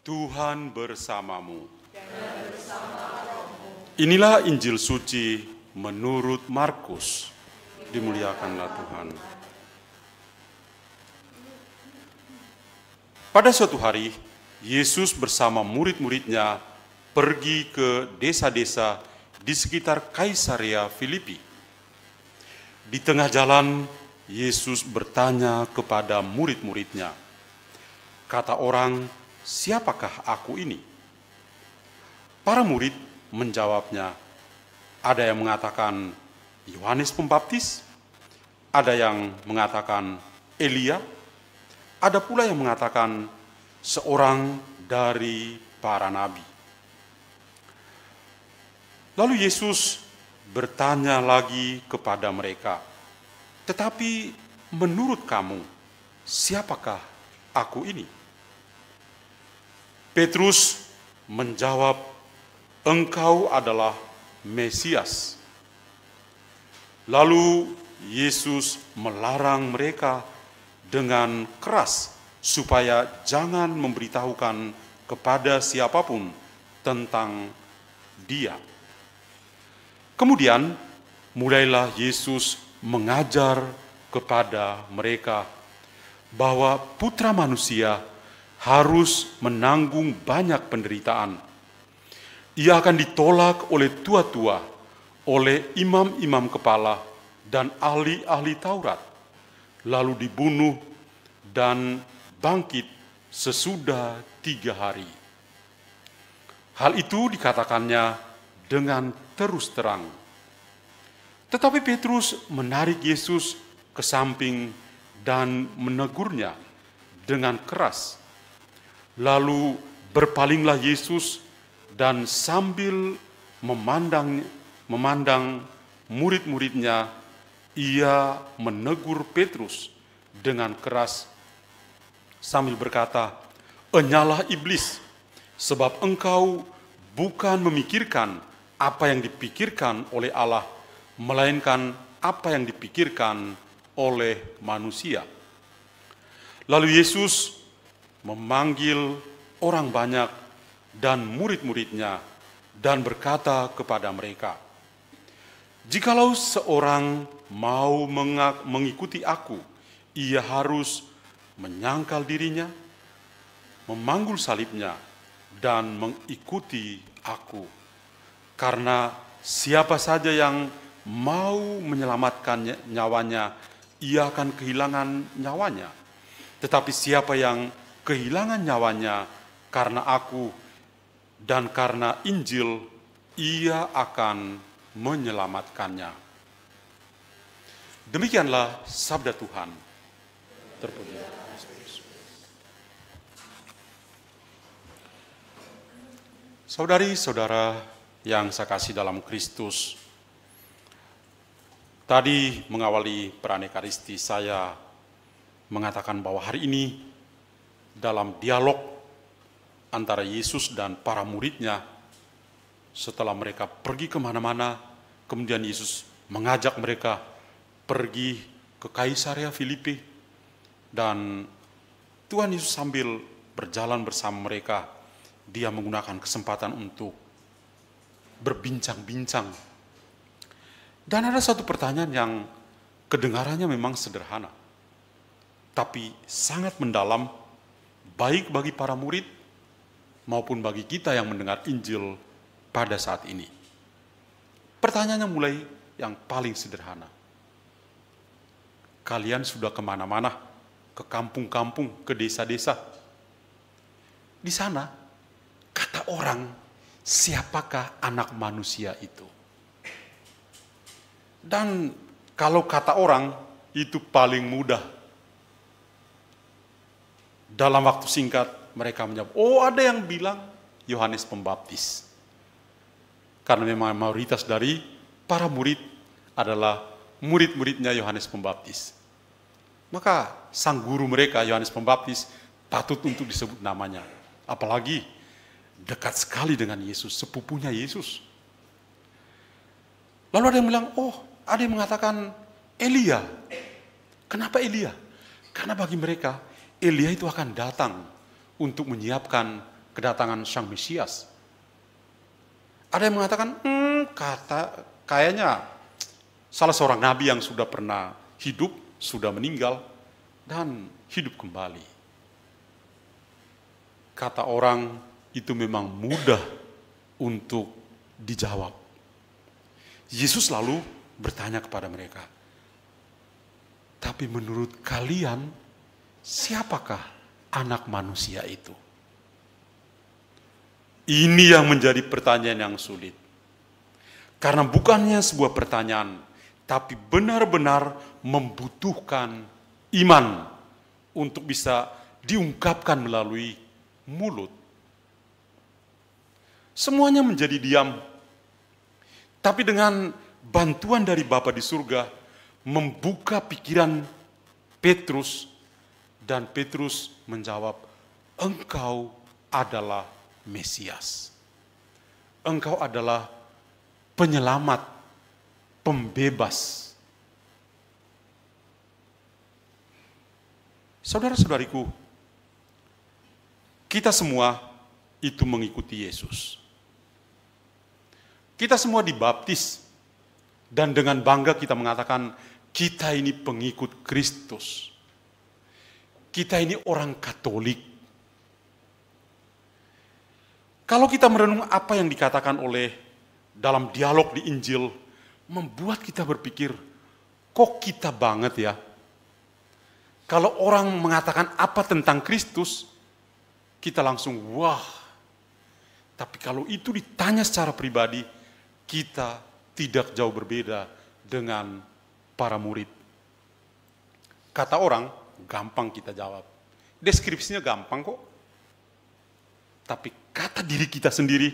Tuhan bersamamu. Inilah Injil suci menurut Markus. Dimuliakanlah Tuhan. Pada suatu hari, Yesus bersama murid-muridnya pergi ke desa-desa di sekitar Kaisarea Filipi. Di tengah jalan, Yesus bertanya kepada murid-muridnya, kata orang, "Siapakah aku ini?" Para murid menjawabnya, ada yang mengatakan Yohanes Pembaptis, ada yang mengatakan Elia, ada pula yang mengatakan seorang dari para nabi. Lalu Yesus bertanya lagi kepada mereka, "Tetapi menurut kamu, siapakah aku ini?" Petrus menjawab, "Engkau adalah Mesias." Lalu Yesus melarang mereka dengan keras supaya jangan memberitahukan kepada siapapun tentang Dia. Kemudian mulailah Yesus mengajar kepada mereka bahwa Putra Manusia harus menanggung banyak penderitaan. Ia akan ditolak oleh tua-tua, oleh imam-imam kepala dan ahli-ahli Taurat, lalu dibunuh dan bangkit sesudah 3 hari. Hal itu dikatakannya dengan terus terang. Tetapi Petrus menarik Yesus ke samping dan menegurnya dengan keras. Lalu berpalinglah Yesus dan sambil memandang murid-muridnya, ia menegur Petrus dengan keras sambil berkata, "Enyalah iblis, sebab engkau bukan memikirkan apa yang dipikirkan oleh Allah, melainkan apa yang dipikirkan oleh manusia." Lalu Yesus memanggil orang banyak dan murid-muridnya dan berkata kepada mereka, "Jikalau seorang mau mengikuti aku, ia harus menyangkal dirinya, memanggul salibnya, dan mengikuti aku. Karena siapa saja yang mau menyelamatkan nyawanya, ia akan kehilangan nyawanya. Tetapi siapa yang kehilangan nyawanya karena aku dan karena Injil, ia akan menyelamatkannya." Demikianlah sabda Tuhan. Terpuji Kristus. Saudari-saudara yang saya kasih dalam Kristus, tadi mengawali Pranekaristi saya mengatakan bahwa hari ini dalam dialog antara Yesus dan para muridnya, setelah mereka pergi kemana-mana, kemudian Yesus mengajak mereka pergi ke Kaisarea Filipi, dan Tuhan Yesus sambil berjalan bersama mereka, dia menggunakan kesempatan untuk berbincang-bincang. Dan ada satu pertanyaan yang kedengarannya memang sederhana, tapi sangat mendalam, baik bagi para murid maupun bagi kita yang mendengar Injil pada saat ini. Pertanyaannya mulai yang paling sederhana. Kalian sudah kemana-mana, ke kampung-kampung, ke desa-desa. Di sana, kata orang, siapakah anak manusia itu? Dan kalau kata orang, itu paling mudah. Dalam waktu singkat mereka menjawab, oh ada yang bilang Yohanes Pembaptis. Karena memang mayoritas dari para murid adalah murid-muridnya Yohanes Pembaptis. Maka sang guru mereka Yohanes Pembaptis patut untuk disebut namanya. Apalagi dekat sekali dengan Yesus, sepupunya Yesus. Lalu ada yang bilang, oh ada yang mengatakan Elia. Kenapa Elia? Karena bagi mereka Elia itu akan datang untuk menyiapkan kedatangan Sang Mesias. Ada yang mengatakan, kayaknya salah seorang nabi yang sudah pernah hidup, sudah meninggal, dan hidup kembali. Kata orang itu memang mudah untuk dijawab. Yesus lalu bertanya kepada mereka, tapi menurut kalian, siapakah anak manusia itu? Ini yang menjadi pertanyaan yang sulit. Karena bukannya sebuah pertanyaan, tapi benar-benar membutuhkan iman untuk bisa diungkapkan melalui mulut. Semuanya menjadi diam. Tapi dengan bantuan dari Bapa di surga, membuka pikiran Petrus, dan Petrus menjawab, engkau adalah Mesias. Engkau adalah penyelamat, pembebas. Saudara-saudariku, kita semua itu mengikuti Yesus. Kita semua dibaptis, dan dengan bangga kita mengatakan, kita ini pengikut Kristus. Kita ini orang Katolik. Kalau kita merenung apa yang dikatakan oleh dalam dialog di Injil, membuat kita berpikir, kok kita banget ya? Kalau orang mengatakan apa tentang Kristus, kita langsung wah. Tapi kalau itu ditanya secara pribadi, kita tidak jauh berbeda dengan para murid. Kata orang, gampang kita jawab. Deskripsinya gampang kok. Tapi kata diri kita sendiri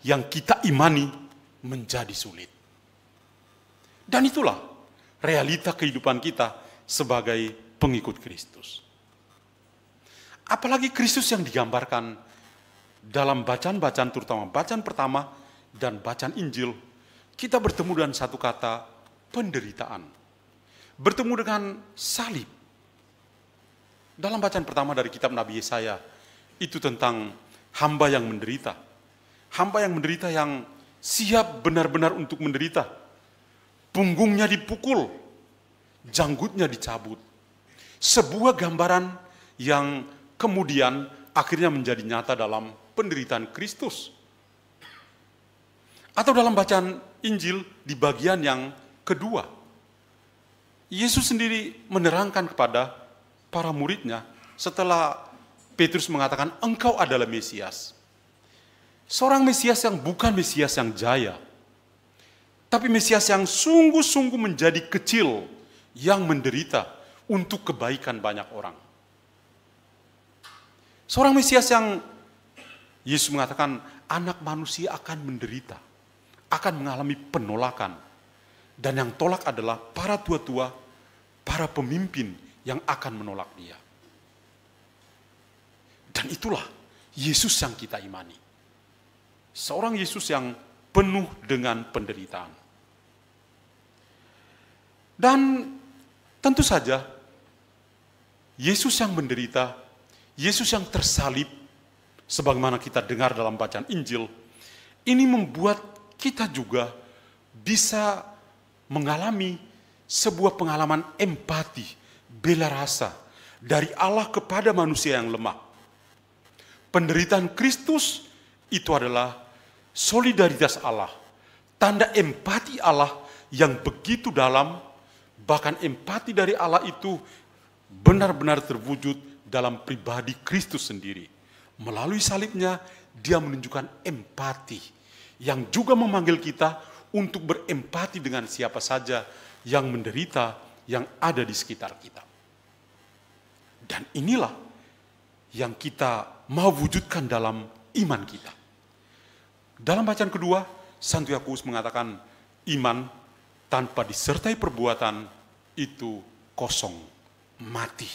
yang kita imani menjadi sulit. Dan itulah realita kehidupan kita sebagai pengikut Kristus. Apalagi Kristus yang digambarkan dalam bacaan-bacaan, terutama bacaan pertama dan bacaan Injil, kita bertemu dengan satu kata, penderitaan. Bertemu dengan salib. Dalam bacaan pertama dari kitab Nabi Yesaya, itu tentang hamba yang menderita. Hamba yang menderita yang siap benar-benar untuk menderita. Punggungnya dipukul, janggutnya dicabut. Sebuah gambaran yang kemudian akhirnya menjadi nyata dalam penderitaan Kristus. Atau dalam bacaan Injil di bagian yang kedua, Yesus sendiri menerangkan kepada para muridnya setelah Petrus mengatakan, engkau adalah Mesias. Seorang Mesias yang bukan Mesias yang jaya, tapi Mesias yang sungguh-sungguh menjadi kecil, yang menderita untuk kebaikan banyak orang. Seorang Mesias yang Yesus mengatakan, anak manusia akan menderita, akan mengalami penolakan. Dan yang tolak adalah para tua-tua, para pemimpin yang akan menolak dia. Dan itulah Yesus yang kita imani. Seorang Yesus yang penuh dengan penderitaan. Dan tentu saja, Yesus yang menderita, Yesus yang tersalib, sebagaimana kita dengar dalam bacaan Injil, ini membuat kita juga bisa mengalami sebuah pengalaman empati, bela rasa dari Allah kepada manusia yang lemah. Penderitaan Kristus itu adalah solidaritas Allah, tanda empati Allah yang begitu dalam, bahkan empati dari Allah itu benar-benar terwujud dalam pribadi Kristus sendiri. Melalui salibnya, dia menunjukkan empati yang juga memanggil kita untuk berempati dengan siapa saja yang menderita, yang ada di sekitar kita. Dan inilah yang kita mau wujudkan dalam iman kita. Dalam bacaan kedua, Santo Yakobus mengatakan, iman tanpa disertai perbuatan itu kosong, mati.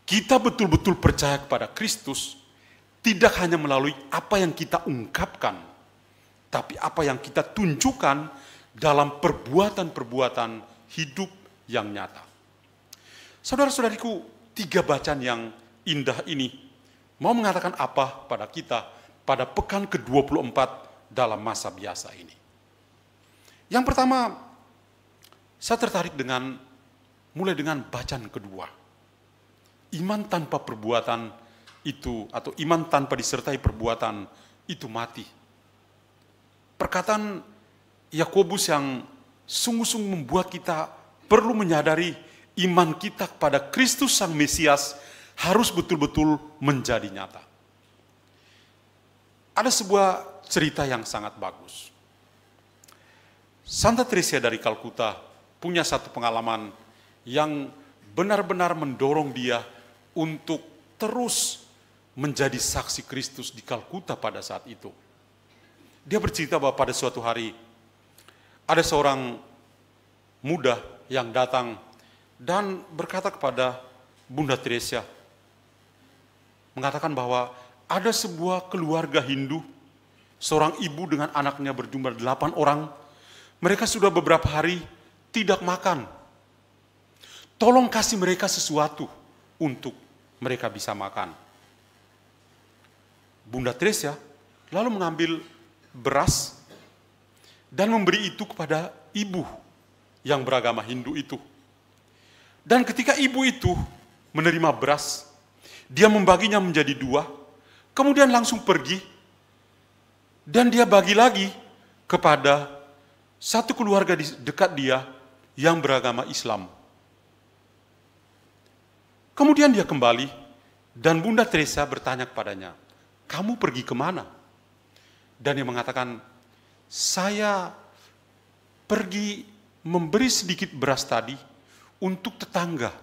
Kita betul-betul percaya kepada Kristus, tidak hanya melalui apa yang kita ungkapkan, tapi apa yang kita tunjukkan dalam perbuatan-perbuatan hidup yang nyata. Saudara-saudariku, 3 bacaan yang indah ini mau mengatakan apa pada kita pada pekan ke-24 dalam masa biasa ini. Yang pertama, saya tertarik mulai dengan bacaan kedua. Iman tanpa perbuatan itu, atau iman tanpa disertai perbuatan itu mati. Perkataan Yakobus yang sungguh-sungguh membuat kita perlu menyadari iman kita kepada Kristus Sang Mesias harus betul-betul menjadi nyata. Ada sebuah cerita yang sangat bagus. Santa Teresa dari Kalkuta punya satu pengalaman yang benar-benar mendorong dia untuk terus menjadi saksi Kristus di Kalkuta pada saat itu. Dia bercerita bahwa pada suatu hari ada seorang muda yang datang dan berkata kepada Bunda Teresa, mengatakan bahwa ada sebuah keluarga Hindu, seorang ibu dengan anaknya berjumlah 8 orang, mereka sudah beberapa hari tidak makan. Tolong kasih mereka sesuatu untuk mereka bisa makan. Bunda Teresa lalu mengambil beras dan memberi itu kepada ibu yang beragama Hindu itu. Dan ketika ibu itu menerima beras, dia membaginya menjadi 2, kemudian langsung pergi, dan dia bagi lagi kepada satu keluarga di dekat dia yang beragama Islam. Kemudian dia kembali, dan Bunda Teresa bertanya kepadanya, "Kamu pergi kemana?" Dan dia mengatakan, "Saya pergi memberi sedikit beras tadi untuk tetangga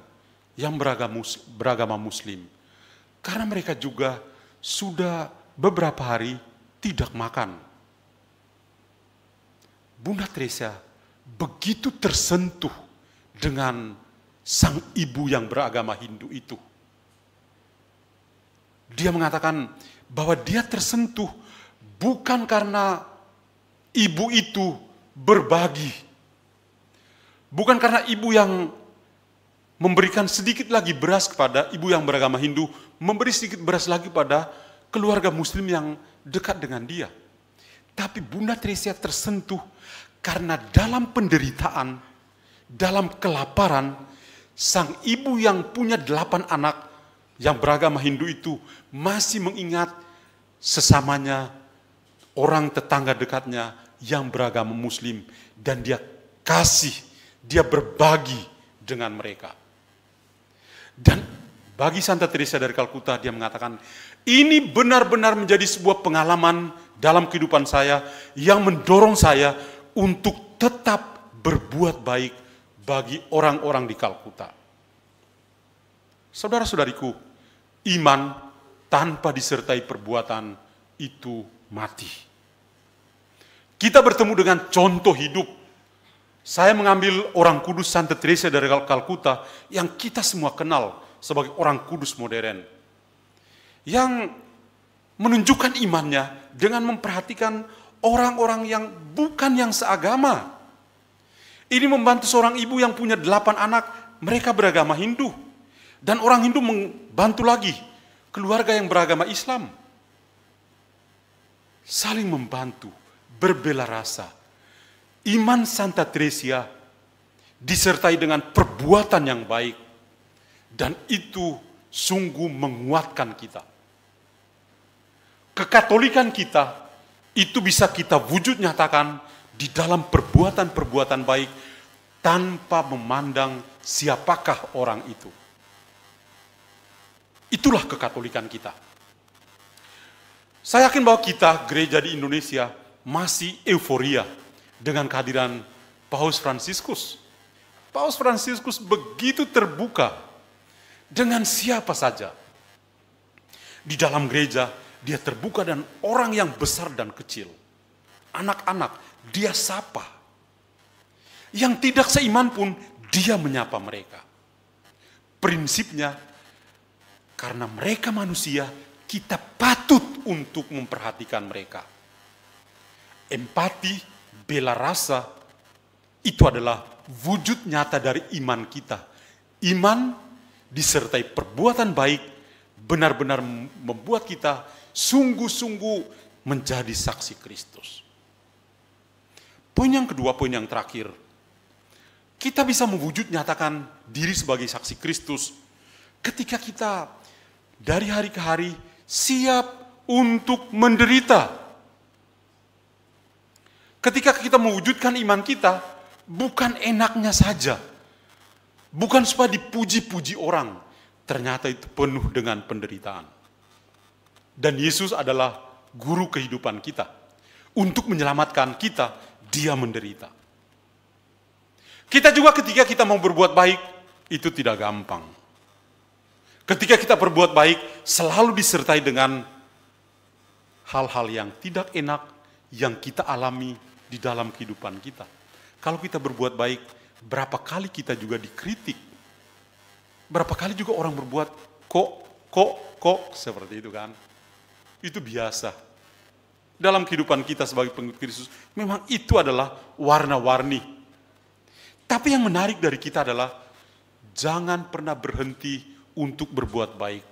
yang beragama Muslim. Karena mereka juga sudah beberapa hari tidak makan." Bunda Teresa begitu tersentuh dengan sang ibu yang beragama Hindu itu. Dia mengatakan bahwa dia tersentuh bukan karena ibu itu berbagi, bukan karena ibu yang memberikan sedikit lagi beras kepada ibu yang beragama Hindu, memberi sedikit beras lagi pada keluarga Muslim yang dekat dengan dia. Tapi Bunda Teresa tersentuh karena dalam penderitaan, dalam kelaparan, sang ibu yang punya 8 anak yang beragama Hindu itu masih mengingat sesamanya, orang tetangga dekatnya yang beragama Muslim, dan dia kasih, dia berbagi dengan mereka. Dan bagi Santa Teresa dari Kalkuta, dia mengatakan, ini benar-benar menjadi sebuah pengalaman dalam kehidupan saya yang mendorong saya untuk tetap berbuat baik bagi orang-orang di Kalkuta. Saudara-saudariku, iman tanpa disertai perbuatan itu mati. Kita bertemu dengan contoh hidup. Saya mengambil orang kudus Santa Teresa dari Kalkuta yang kita semua kenal sebagai orang kudus modern, yang menunjukkan imannya dengan memperhatikan orang-orang yang bukan yang seagama. Ini membantu seorang ibu yang punya 8 anak, mereka beragama Hindu. Dan orang Hindu membantu lagi keluarga yang beragama Islam. Saling membantu, berbela rasa. Iman Santa Teresa disertai dengan perbuatan yang baik, dan itu sungguh menguatkan kita. Kekatolikan kita itu bisa kita wujud nyatakan di dalam perbuatan-perbuatan baik tanpa memandang siapakah orang itu. Itulah kekatolikan kita. Saya yakin bahwa kita, gereja di Indonesia, masih euforia dengan kehadiran Paus Fransiskus. Paus Fransiskus begitu terbuka dengan siapa saja. Di dalam gereja, dia terbuka dan orang yang besar dan kecil. Anak-anak, dia sapa. Yang tidak seiman pun, dia menyapa mereka. Prinsipnya, karena mereka manusia, kita patut untuk memperhatikan mereka. Empati, bela rasa, itu adalah wujud nyata dari iman kita. Iman disertai perbuatan baik benar-benar membuat kita sungguh-sungguh menjadi saksi Kristus. Poin yang kedua, poin yang terakhir. Kita bisa mewujud nyatakan diri sebagai saksi Kristus ketika kita dari hari ke hari siap untuk menderita. Ketika kita mewujudkan iman kita, bukan enaknya saja. Bukan supaya dipuji-puji orang. Ternyata itu penuh dengan penderitaan. Dan Yesus adalah guru kehidupan kita. Untuk menyelamatkan kita, dia menderita. Kita juga ketika kita mau berbuat baik, itu tidak gampang. Ketika kita berbuat baik, selalu disertai dengan hal-hal yang tidak enak, yang kita alami di dalam kehidupan kita. Kalau kita berbuat baik, berapa kali kita juga dikritik. Berapa kali juga orang berbuat kok, seperti itu kan. Itu biasa. Dalam kehidupan kita sebagai pengikut Kristus, memang itu adalah warna-warni. Tapi yang menarik dari kita adalah, jangan pernah berhenti untuk berbuat baik.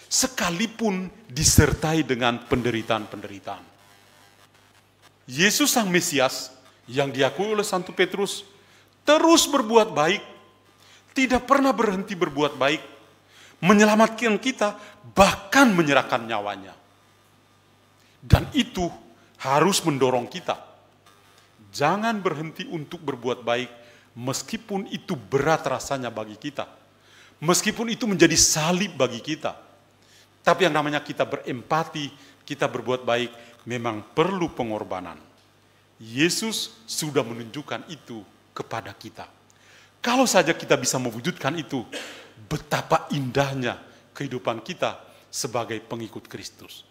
Sekalipun disertai dengan penderitaan-penderitaan. Yesus Sang Mesias yang diakui oleh Santo Petrus terus berbuat baik, tidak pernah berhenti berbuat baik, menyelamatkan kita, bahkan menyerahkan nyawanya. Dan itu harus mendorong kita. Jangan berhenti untuk berbuat baik, meskipun itu berat rasanya bagi kita. Meskipun itu menjadi salib bagi kita. Tapi yang namanya kita berempati, kita berbuat baik, memang perlu pengorbanan. Yesus sudah menunjukkan itu kepada kita. Kalau saja kita bisa mewujudkan itu, betapa indahnya kehidupan kita sebagai pengikut Kristus.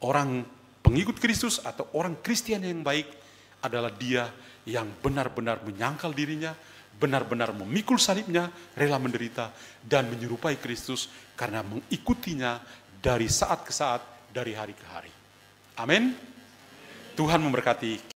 Orang pengikut Kristus atau orang Kristen yang baik adalah dia yang benar-benar menyangkal dirinya, benar-benar memikul salibnya, rela menderita, dan menyerupai Kristus karena mengikutinya dari saat ke saat, dari hari ke hari. Amin. Tuhan memberkati.